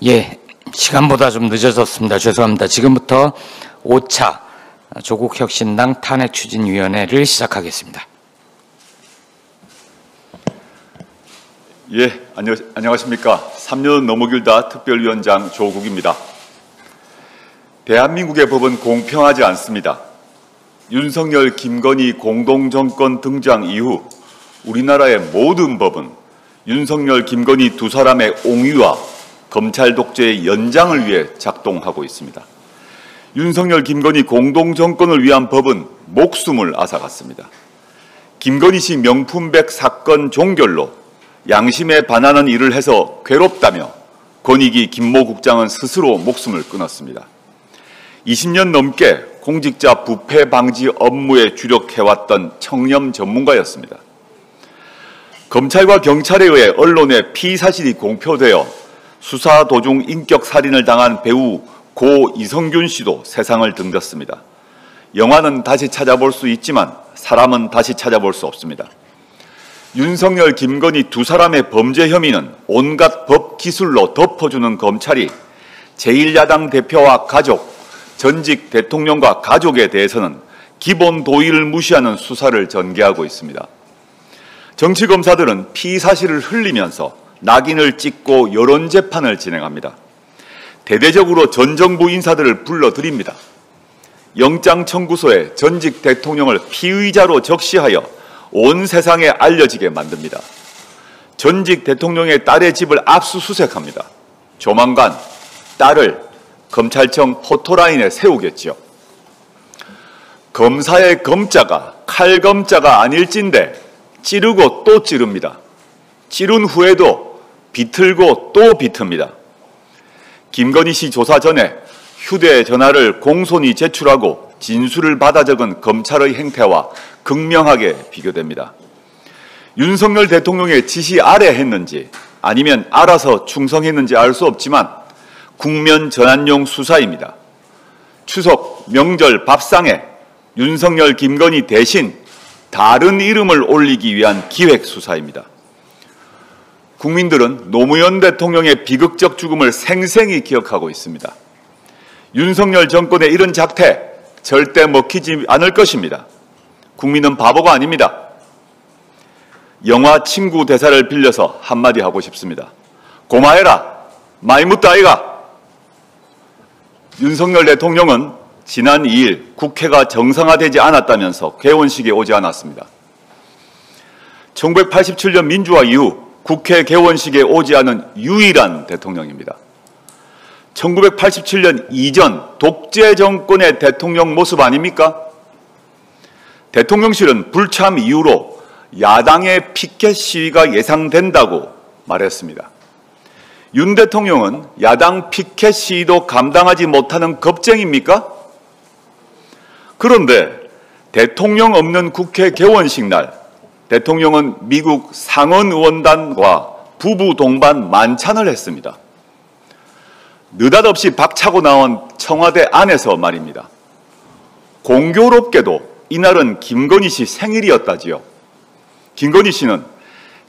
예, 시간보다 좀 늦어졌습니다. 죄송합니다. 지금부터 5차 조국혁신당 탄핵추진위원회를 시작하겠습니다. 예, 안녕하십니까. 3년 너무 길다 특별위원장 조국입니다. 대한민국의 법은 공평하지 않습니다. 윤석열, 김건희 공동정권 등장 이후 우리나라의 모든 법은 윤석열, 김건희 두 사람의 옹위와 검찰 독재의 연장을 위해 작동하고 있습니다. 윤석열, 김건희 공동정권을 위한 법은 목숨을 앗아갔습니다. 김건희 씨 명품백 사건 종결로 양심에 반하는 일을 해서 괴롭다며 권익위 김모 국장은 스스로 목숨을 끊었습니다. 20년 넘게 공직자 부패 방지 업무에 주력해왔던 청렴 전문가였습니다. 검찰과 경찰에 의해 언론에 피의사실이 공표되어 수사 도중 인격살인을 당한 배우 고 이성균 씨도 세상을 등졌습니다. 영화는 다시 찾아볼 수 있지만 사람은 다시 찾아볼 수 없습니다. 윤석열, 김건희 두 사람의 범죄 혐의는 온갖 법 기술로 덮어주는 검찰이 제1야당 대표와 가족, 전직 대통령과 가족에 대해서는 기본 도의를 무시하는 수사를 전개하고 있습니다. 정치검사들은 피의사실을 흘리면서 낙인을 찍고 여론재판을 진행합니다. 대대적으로 전 정부 인사들을 불러들입니다. 영장청구서에 전직 대통령을 피의자로 적시하여 온 세상에 알려지게 만듭니다. 전직 대통령의 딸의 집을 압수수색합니다. 조만간 딸을 검찰청 포토라인에 세우겠지요. 검사의 검자가 칼검자가 아닐진데 찌르고 또 찌릅니다. 찌른 후에도 비틀고 또 비틉니다. 김건희 씨 조사 전에 휴대전화를 공손히 제출하고 진술을 받아 적은 검찰의 행태와 극명하게 비교됩니다. 윤석열 대통령의 지시 아래 했는지 아니면 알아서 충성했는지 알 수 없지만 국면 전환용 수사입니다. 추석, 명절, 밥상에 윤석열, 김건희 대신 다른 이름을 올리기 위한 기획 수사입니다. 국민들은 노무현 대통령의 비극적 죽음을 생생히 기억하고 있습니다. 윤석열 정권의 이런 작태 절대 먹히지 않을 것입니다. 국민은 바보가 아닙니다. 영화 친구 대사를 빌려서 한마디 하고 싶습니다. 고마해라. 많이 묻다 아이가. 윤석열 대통령은 지난 2일 국회가 정상화되지 않았다면서 개원식에 오지 않았습니다. 1987년 민주화 이후 국회 개원식에 오지 않은 유일한 대통령입니다. 1987년 이전 독재 정권의 대통령 모습 아닙니까? 대통령실은 불참 이후로 야당의 피켓 시위가 예상된다고 말했습니다. 윤 대통령은 야당 피켓 시위도 감당하지 못하는 겁쟁입니까? 그런데 대통령 없는 국회 개원식 날 대통령은 미국 상원 의원단과 부부 동반 만찬을 했습니다. 느닷없이 박차고 나온 청와대 안에서 말입니다. 공교롭게도 이날은 김건희 씨 생일이었다지요. 김건희 씨는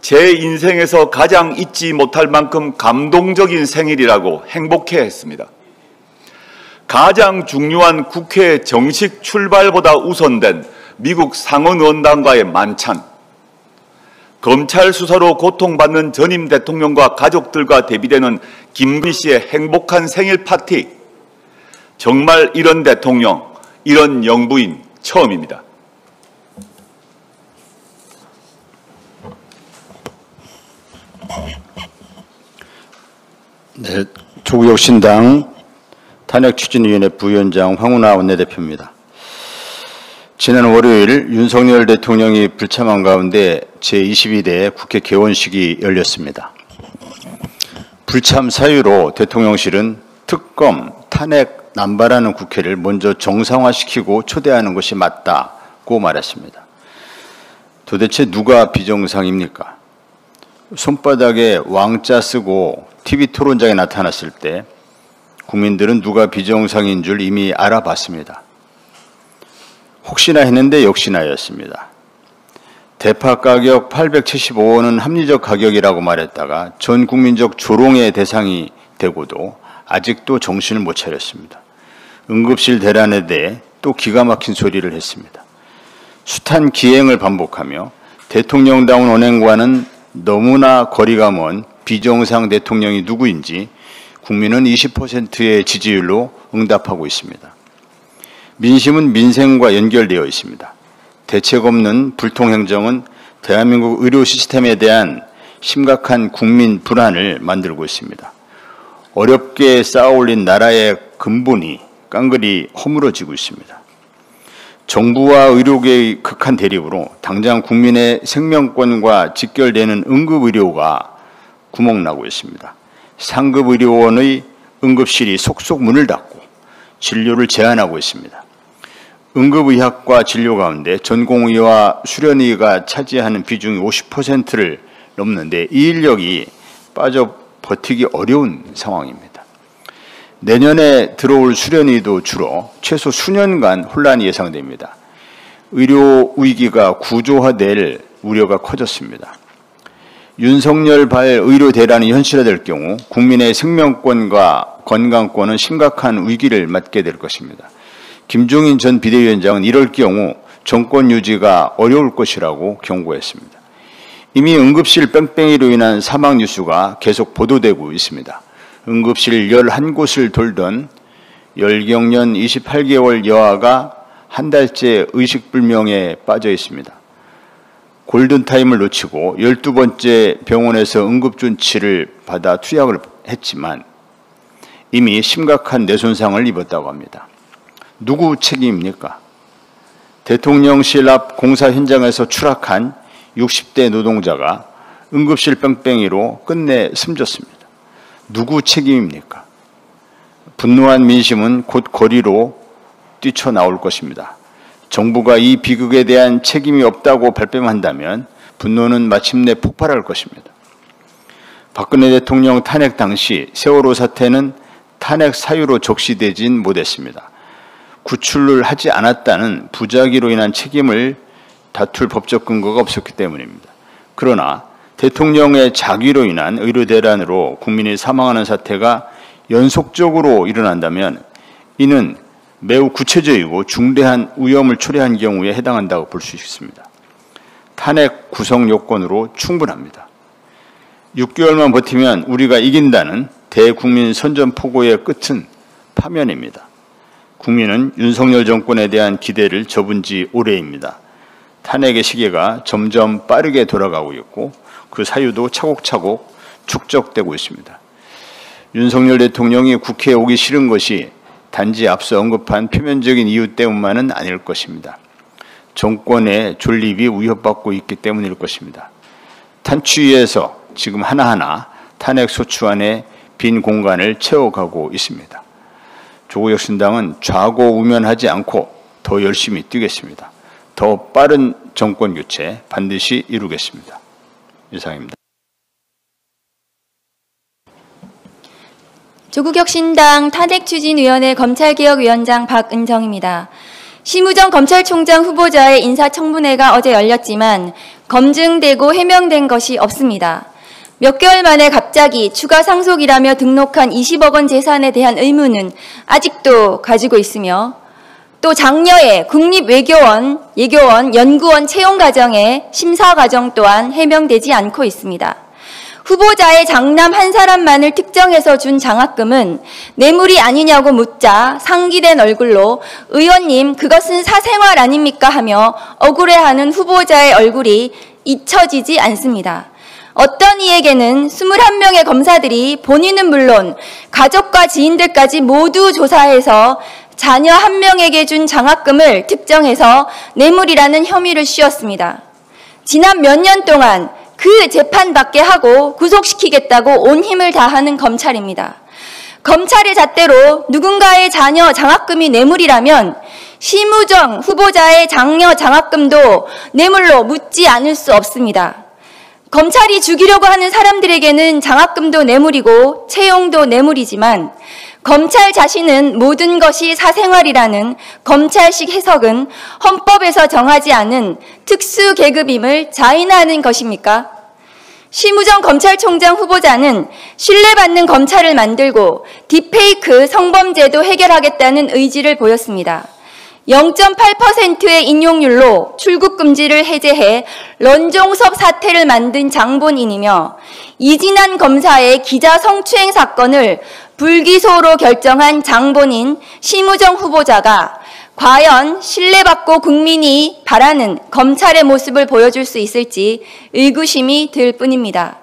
제 인생에서 가장 잊지 못할 만큼 감동적인 생일이라고 행복해했습니다. 가장 중요한 국회 정식 출발보다 우선된 미국 상원 의원단과의 만찬, 검찰 수사로 고통받는 전임 대통령과 가족들과 대비되는 김건희 씨의 행복한 생일 파티, 정말 이런 대통령, 이런 영부인 처음입니다. 네, 조국혁신당 탄핵추진위원회 부위원장 황운하 원내대표입니다. 지난 월요일 윤석열 대통령이 불참한 가운데 제22대 국회 개원식이 열렸습니다. 불참 사유로 대통령실은 특검, 탄핵 남발하는 국회를 먼저 정상화시키고 초대하는 것이 맞다고 말했습니다. 도대체 누가 비정상입니까? 손바닥에 왕자 쓰고 TV 토론장에 나타났을 때 국민들은 누가 비정상인 줄 이미 알아봤습니다. 혹시나 했는데 역시나였습니다. 대파 가격 875원은 합리적 가격이라고 말했다가 전 국민적 조롱의 대상이 되고도 아직도 정신을 못 차렸습니다. 응급실 대란에 대해 또 기가 막힌 소리를 했습니다. 숱한 기행을 반복하며 대통령다운 언행과는 너무나 거리가 먼 비정상 대통령이 누구인지 국민은 20%의 지지율로 응답하고 있습니다. 민심은 민생과 연결되어 있습니다. 대책 없는 불통행정은 대한민국 의료 시스템에 대한 심각한 국민 불안을 만들고 있습니다. 어렵게 쌓아올린 나라의 근본이 깡그리 허물어지고 있습니다. 정부와 의료계의 극한 대립으로 당장 국민의 생명권과 직결되는 응급의료가 구멍나고 있습니다. 상급의료원의 응급실이 속속 문을 닫고 진료를 제한하고 있습니다. 응급의학과 진료 가운데 전공의와 수련의가 차지하는 비중이 50%를 넘는데 이 인력이 빠져 버티기 어려운 상황입니다. 내년에 들어올 수련의도 줄어 최소 수년간 혼란이 예상됩니다. 의료 위기가 구조화될 우려가 커졌습니다. 윤석열 발 의료 대란이 현실화될 경우 국민의 생명권과 건강권은 심각한 위기를 맞게 될 것입니다. 김종인 전 비대위원장은 이럴 경우 정권 유지가 어려울 것이라고 경고했습니다. 이미 응급실 뺑뺑이로 인한 사망 뉴스가 계속 보도되고 있습니다. 응급실 11곳을 돌던 열경년 28개월 여아가 한 달째 의식불명에 빠져 있습니다. 골든타임을 놓치고 12번째 병원에서 응급조치를 받아 투약을 했지만 이미 심각한 뇌손상을 입었다고 합니다. 누구 책임입니까? 대통령실 앞 공사 현장에서 추락한 60대 노동자가 응급실 뺑뺑이로 끝내 숨졌습니다. 누구 책임입니까? 분노한 민심은 곧 거리로 뛰쳐나올 것입니다. 정부가 이 비극에 대한 책임이 없다고 발뺌한다면 분노는 마침내 폭발할 것입니다. 박근혜 대통령 탄핵 당시 세월호 사태는 탄핵 사유로 적시되진 못했습니다. 구출을 하지 않았다는 부작위로 인한 책임을 다툴 법적 근거가 없었기 때문입니다. 그러나 대통령의 자기로 인한 의료 대란으로 국민이 사망하는 사태가 연속적으로 일어난다면 이는 매우 구체적이고 중대한 위험을 초래한 경우에 해당한다고 볼 수 있습니다. 탄핵 구성 요건으로 충분합니다. 6개월만 버티면 우리가 이긴다는 대국민 선전포고의 끝은 파면입니다. 국민은 윤석열 정권에 대한 기대를 접은 지 오래입니다. 탄핵의 시계가 점점 빠르게 돌아가고 있고 그 사유도 차곡차곡 축적되고 있습니다. 윤석열 대통령이 국회에 오기 싫은 것이 단지 앞서 언급한 표면적인 이유 때문만은 아닐 것입니다. 정권의 존립이 위협받고 있기 때문일 것입니다. 탄추위에서 지금 하나하나 탄핵 소추안의 빈 공간을 채워가고 있습니다. 조국혁신당은 좌고우면하지 않고 더 열심히 뛰겠습니다. 더 빠른 정권 교체 반드시 이루겠습니다. 이상입니다. 조국혁신당 탄핵추진위원회 검찰개혁위원장 박은정입니다. 심우정 검찰총장 후보자의 인사청문회가 어제 열렸지만 검증되고 해명된 것이 없습니다. 몇 개월 만에 갑자기 추가 상속이라며 등록한 20억 원 재산에 대한 의문은 아직도 가지고 있으며 또 장녀의 국립외교원, 예교원, 연구원 채용 과정의 심사 과정 또한 해명되지 않고 있습니다. 후보자의 장남 한 사람만을 특정해서 준 장학금은 뇌물이 아니냐고 묻자 상기된 얼굴로 의원님 그것은 사생활 아닙니까 하며 억울해하는 후보자의 얼굴이 잊혀지지 않습니다. 어떤 이에게는 21명의 검사들이 본인은 물론 가족과 지인들까지 모두 조사해서 자녀 한 명에게 준 장학금을 특정해서 뇌물이라는 혐의를 씌웠습니다. 지난 몇 년 동안 그 재판받게 하고 구속시키겠다고 온 힘을 다하는 검찰입니다. 검찰의 잣대로 누군가의 자녀 장학금이 뇌물이라면 심우정 후보자의 장녀 장학금도 뇌물로 묻지 않을 수 없습니다. 검찰이 죽이려고 하는 사람들에게는 장학금도 뇌물이고 채용도 뇌물이지만 검찰 자신은 모든 것이 사생활이라는 검찰식 해석은 헌법에서 정하지 않은 특수계급임을 자인하는 것입니까? 심우정 검찰총장 후보자는 신뢰받는 검찰을 만들고 딥페이크 성범죄도 해결하겠다는 의지를 보였습니다. 0.8%의 인용률로 출국 금지를 해제해 런종섭 사태를 만든 장본인이며 이진한 검사의 기자 성추행 사건을 불기소로 결정한 장본인 심우정 후보자가 과연 신뢰받고 국민이 바라는 검찰의 모습을 보여줄 수 있을지 의구심이 들 뿐입니다.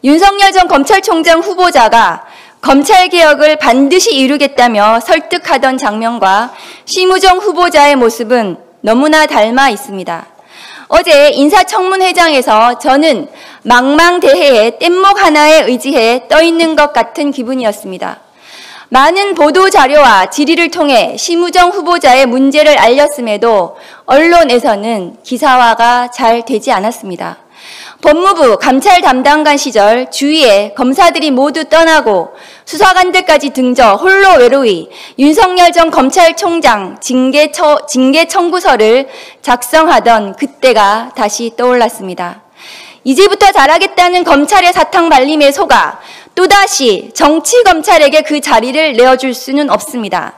윤석열 전 검찰총장 후보자가 검찰개혁을 반드시 이루겠다며 설득하던 장면과 심우정 후보자의 모습은 너무나 닮아 있습니다. 어제 인사청문회장에서 저는 망망대해에 뗏목 하나에 의지해 떠있는 것 같은 기분이었습니다. 많은 보도자료와 질의를 통해 심우정 후보자의 문제를 알렸음에도 언론에서는 기사화가 잘 되지 않았습니다. 법무부 감찰 담당관 시절 주위에 검사들이 모두 떠나고 수사관들까지 등져 홀로 외로이 윤석열 전 검찰총장 징계 청구서를 작성하던 그때가 다시 떠올랐습니다. 이제부터 잘하겠다는 검찰의 사탕 발림에 속아 또다시 정치검찰에게 그 자리를 내어줄 수는 없습니다.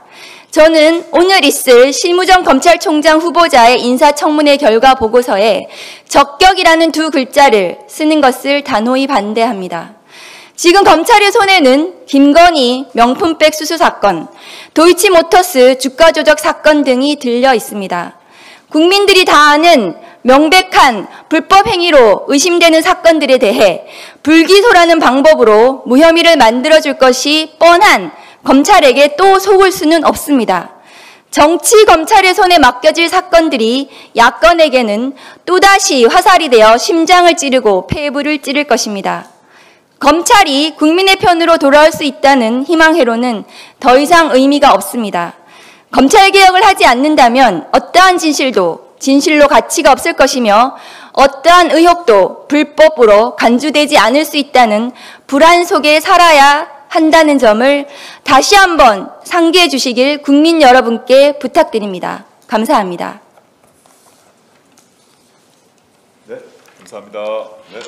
저는 오늘 있을 심우정 검찰총장 후보자의 인사청문회 결과 보고서에 적격이라는 두 글자를 쓰는 것을 단호히 반대합니다. 지금 검찰의 손에는 김건희 명품백 수수 사건, 도이치모터스 주가 조작 사건 등이 들려 있습니다. 국민들이 다 아는 명백한 불법 행위로 의심되는 사건들에 대해 불기소라는 방법으로 무혐의를 만들어줄 것이 뻔한 검찰에게 또 속을 수는 없습니다. 정치 검찰의 손에 맡겨질 사건들이 야권에게는 또다시 화살이 되어 심장을 찌르고 폐부를 찌를 것입니다. 검찰이 국민의 편으로 돌아올 수 있다는 희망회로는 더 이상 의미가 없습니다. 검찰개혁을 하지 않는다면 어떠한 진실로 가치가 없을 것이며 어떠한 의혹도 불법으로 간주되지 않을 수 있다는 불안 속에 살아야 한다는 점을 다시 한번 상기해 주시길 국민 여러분께 부탁드립니다. 감사합니다. 네, 감사합니다. 네.